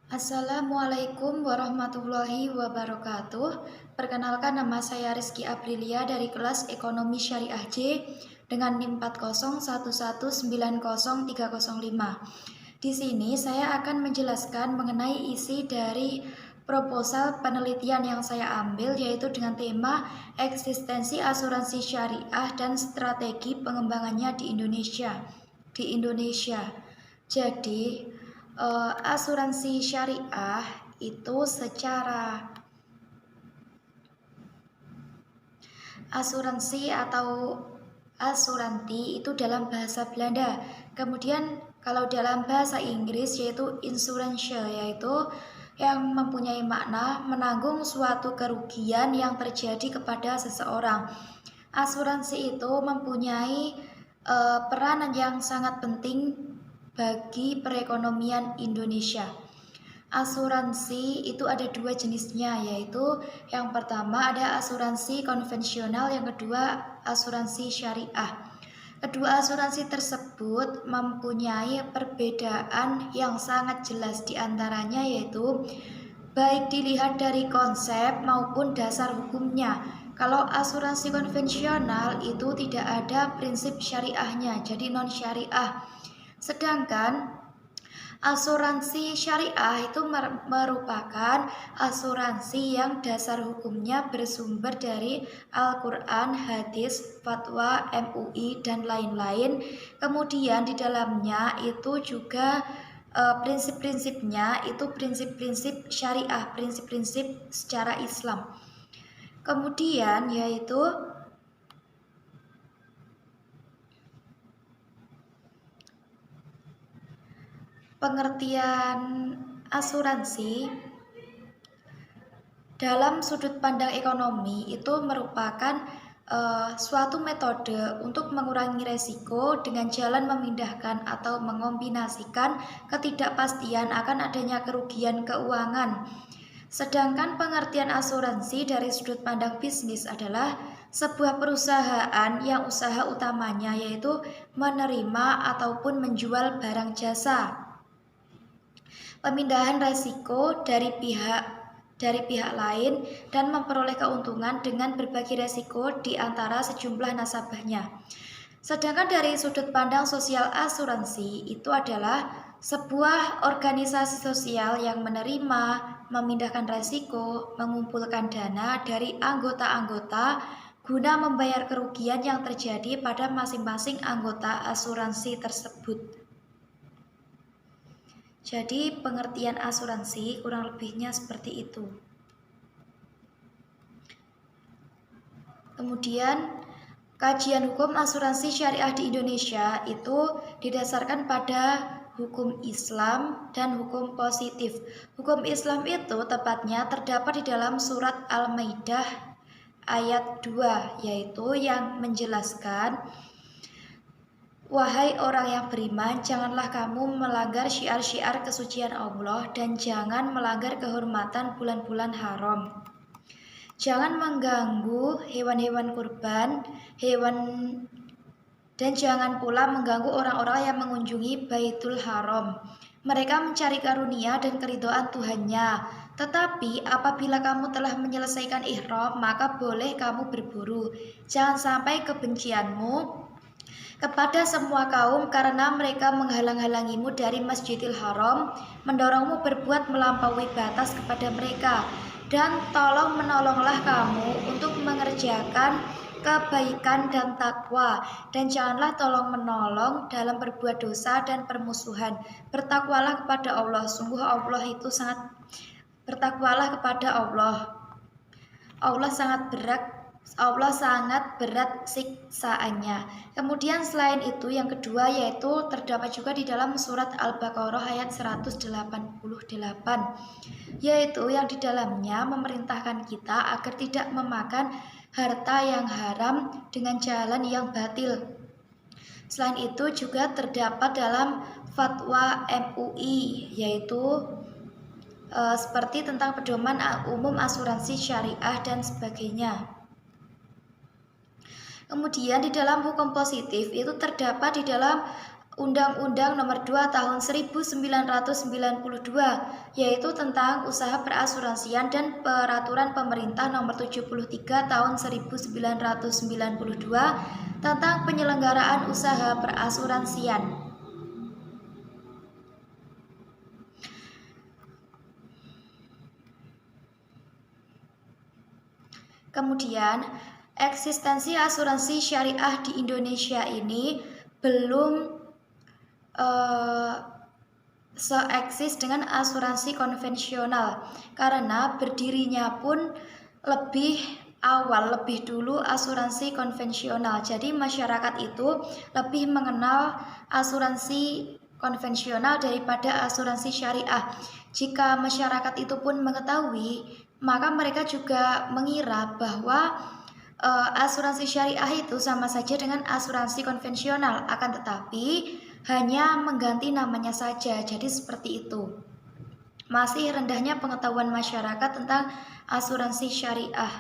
Assalamualaikum warahmatullahi wabarakatuh. Perkenalkan, nama saya Rizky Aprilia dari kelas Ekonomi Syariah J dengan NIM 401190305. Di sini saya akan menjelaskan mengenai isi dari proposal penelitian yang saya ambil, yaitu dengan tema eksistensi asuransi syariah dan strategi pengembangannya di Indonesia. Jadi asuransi syariah itu secara asuransi atau asuranti itu dalam bahasa Belanda. Kemudian kalau dalam bahasa Inggris yaitu insurance, yaitu yang mempunyai makna menanggung suatu kerugian yang terjadi kepada seseorang. Asuransi itu mempunyai peranan yang sangat penting bagi perekonomian Indonesia. Asuransi itu ada dua jenisnya, yaitu yang pertama ada asuransi konvensional, yang kedua asuransi syariah. Kedua asuransi tersebut mempunyai perbedaan yang sangat jelas diantaranya, yaitu baik dilihat dari konsep maupun dasar hukumnya. Kalau asuransi konvensional itu tidak ada prinsip syariahnya, jadi non syariah. Sedangkan asuransi syariah itu merupakan asuransi yang dasar hukumnya bersumber dari Al-Quran, hadis, fatwa, MUI, dan lain-lain. Kemudian di dalamnya itu juga prinsip-prinsipnya itu prinsip-prinsip syariah, prinsip-prinsip secara Islam. Kemudian yaitu pengertian asuransi dalam sudut pandang ekonomi itu merupakan suatu metode untuk mengurangi resiko dengan jalan memindahkan atau mengombinasikan ketidakpastian akan adanya kerugian keuangan. Sedangkan pengertian asuransi dari sudut pandang bisnis adalah sebuah perusahaan yang usaha utamanya yaitu menerima ataupun menjual barang jasa. Pemindahan resiko dari pihak lain dan memperoleh keuntungan dengan berbagi resiko di antara sejumlah nasabahnya. Sedangkan dari sudut pandang sosial, asuransi itu adalah sebuah organisasi sosial yang menerima, memindahkan resiko, mengumpulkan dana dari anggota-anggota guna membayar kerugian yang terjadi pada masing-masing anggota asuransi tersebut. Jadi pengertian asuransi kurang lebihnya seperti itu. Kemudian kajian hukum asuransi syariah di Indonesia itu didasarkan pada hukum Islam dan hukum positif. Hukum Islam itu tepatnya terdapat di dalam surat Al-Maidah ayat 2, yaitu yang menjelaskan, wahai orang yang beriman, janganlah kamu melanggar syiar-syiar kesucian Allah dan jangan melanggar kehormatan bulan-bulan haram. Jangan mengganggu hewan-hewan kurban, dan jangan pula mengganggu orang-orang yang mengunjungi Baitul Haram. Mereka mencari karunia dan keridhaan Tuhannya. Tetapi apabila kamu telah menyelesaikan ihram, maka boleh kamu berburu. Jangan sampai kebencianmu kepada semua kaum karena mereka menghalang-halangimu dari Masjidil Haram, mendorongmu berbuat melampaui batas kepada mereka, dan tolong menolonglah kamu untuk mengerjakan kebaikan dan takwa, dan janganlah tolong menolong dalam berbuat dosa dan permusuhan. Bertakwalah kepada Allah, sungguh Allah itu sangat bertakwalah kepada Allah. Allah sangat berat siksaannya. Kemudian selain itu yang kedua yaitu terdapat juga di dalam surat Al-Baqarah ayat 188, yaitu yang di dalamnya memerintahkan kita agar tidak memakan harta yang haram dengan jalan yang batil. Selain itu juga terdapat dalam fatwa MUI, yaitu seperti tentang pedoman umum asuransi syariah dan sebagainya. Kemudian di dalam hukum positif itu terdapat di dalam Undang-Undang Nomor 2 Tahun 1992 yaitu tentang usaha perasuransian dan Peraturan Pemerintah Nomor 73 Tahun 1992 tentang penyelenggaraan usaha perasuransian. Kemudian, eksistensi asuransi syariah di Indonesia ini belum seeksis dengan asuransi konvensional karena berdirinya pun lebih awal, lebih dulu asuransi konvensional. Jadi masyarakat itu lebih mengenal asuransi konvensional daripada asuransi syariah. Jika masyarakat itu pun mengetahui, maka mereka juga mengira bahwa asuransi syariah itu sama saja dengan asuransi konvensional, akan tetapi hanya mengganti namanya saja. Jadi seperti itu. Masih rendahnya pengetahuan masyarakat tentang asuransi syariah.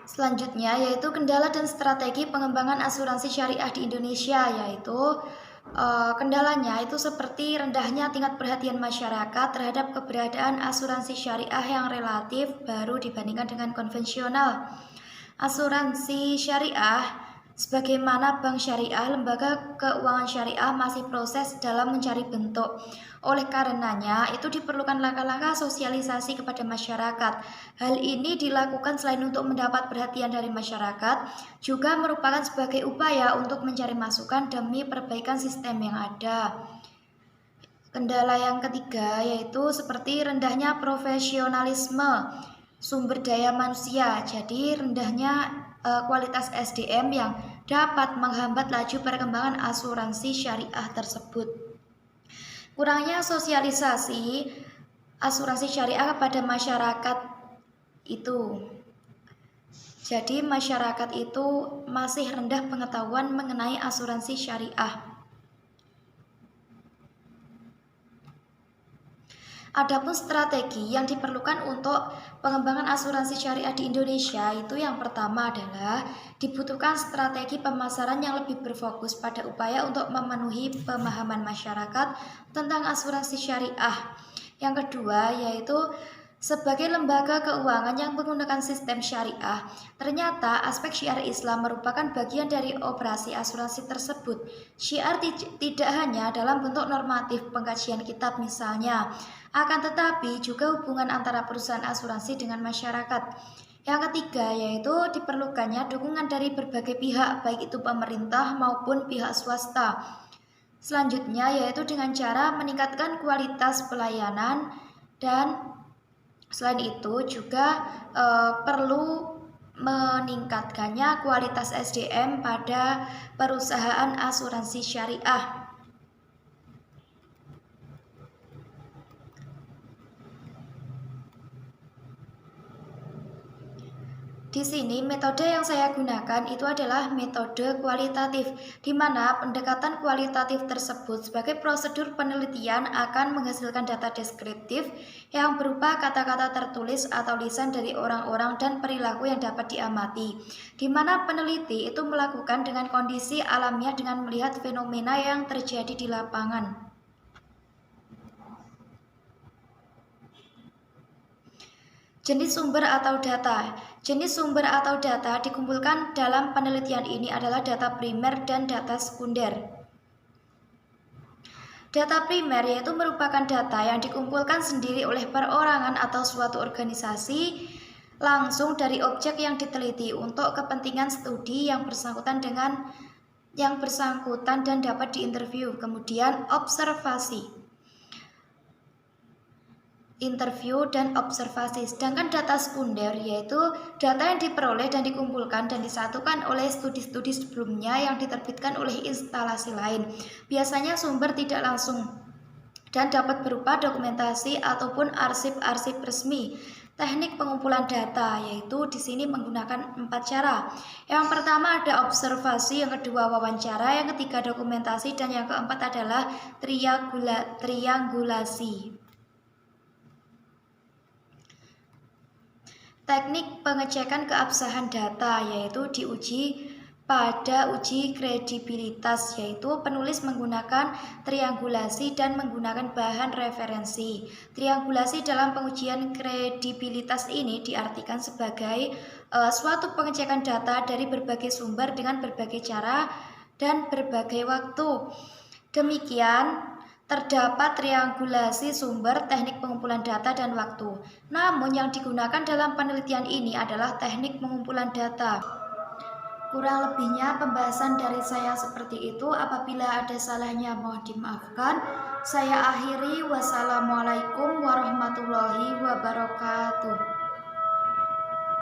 Selanjutnya yaitu kendala dan strategi pengembangan asuransi syariah di Indonesia, yaitu kendalanya itu seperti rendahnya tingkat perhatian masyarakat terhadap keberadaan asuransi syariah yang relatif baru dibandingkan dengan konvensional. Asuransi syariah sebagaimana bank syariah, lembaga keuangan syariah masih proses dalam mencari bentuk. Oleh karenanya, itu diperlukan langkah-langkah sosialisasi kepada masyarakat. Hal ini dilakukan selain untuk mendapat perhatian dari masyarakat, juga merupakan sebagai upaya untuk mencari masukan demi perbaikan sistem yang ada. Kendala yang ketiga yaitu seperti rendahnya profesionalisme sumber daya manusia, jadi rendahnya kualitas SDM yang dapat menghambat laju perkembangan asuransi syariah tersebut. Kurangnya sosialisasi asuransi syariah kepada masyarakat itu. Jadi masyarakat itu masih rendah pengetahuan mengenai asuransi syariah. Adapun strategi yang diperlukan untuk pengembangan asuransi syariah di Indonesia itu yang pertama adalah dibutuhkan strategi pemasaran yang lebih berfokus pada upaya untuk memenuhi pemahaman masyarakat tentang asuransi syariah. Yang kedua yaitu sebagai lembaga keuangan yang menggunakan sistem syariah, ternyata aspek syiar Islam merupakan bagian dari operasi asuransi tersebut. Syiar tidak hanya dalam bentuk normatif pengkajian kitab misalnya, akan tetapi juga hubungan antara perusahaan asuransi dengan masyarakat. Yang ketiga yaitu diperlukannya dukungan dari berbagai pihak, baik itu pemerintah maupun pihak swasta. Selanjutnya yaitu dengan cara meningkatkan kualitas pelayanan, dan selain itu juga perlu meningkatkannya kualitas SDM pada perusahaan asuransi syariah. Di sini metode yang saya gunakan itu adalah metode kualitatif, di mana pendekatan kualitatif tersebut sebagai prosedur penelitian akan menghasilkan data deskriptif yang berupa kata-kata tertulis atau lisan dari orang-orang dan perilaku yang dapat diamati, di mana peneliti itu melakukan dengan kondisi alamiah dengan melihat fenomena yang terjadi di lapangan. Jenis sumber atau data. Jenis sumber atau data dikumpulkan dalam penelitian ini adalah data primer dan data sekunder. Data primer yaitu merupakan data yang dikumpulkan sendiri oleh perorangan atau suatu organisasi langsung dari objek yang diteliti untuk kepentingan studi yang bersangkutan dan dapat diinterview. Kemudian observasi, interview dan observasi. Sedangkan data sekunder yaitu data yang diperoleh dan dikumpulkan dan disatukan oleh studi-studi sebelumnya yang diterbitkan oleh instalasi lain. Biasanya sumber tidak langsung dan dapat berupa dokumentasi ataupun arsip-arsip resmi. Teknik pengumpulan data yaitu di sini menggunakan 4 cara. Yang pertama ada observasi, yang kedua wawancara, yang ketiga dokumentasi, dan yang keempat adalah triangulasi. Teknik pengecekan keabsahan data yaitu diuji pada uji kredibilitas, yaitu penulis menggunakan triangulasi dan menggunakan bahan referensi. Triangulasi dalam pengujian kredibilitas ini diartikan sebagai suatu pengecekan data dari berbagai sumber dengan berbagai cara dan berbagai waktu. Demikian, terdapat triangulasi sumber, teknik pengumpulan data, dan waktu. Namun yang digunakan dalam penelitian ini adalah teknik pengumpulan data. Kurang lebihnya pembahasan dari saya seperti itu. Apabila ada salahnya mohon dimaafkan. Saya akhiri. Wassalamualaikum warahmatullahi wabarakatuh.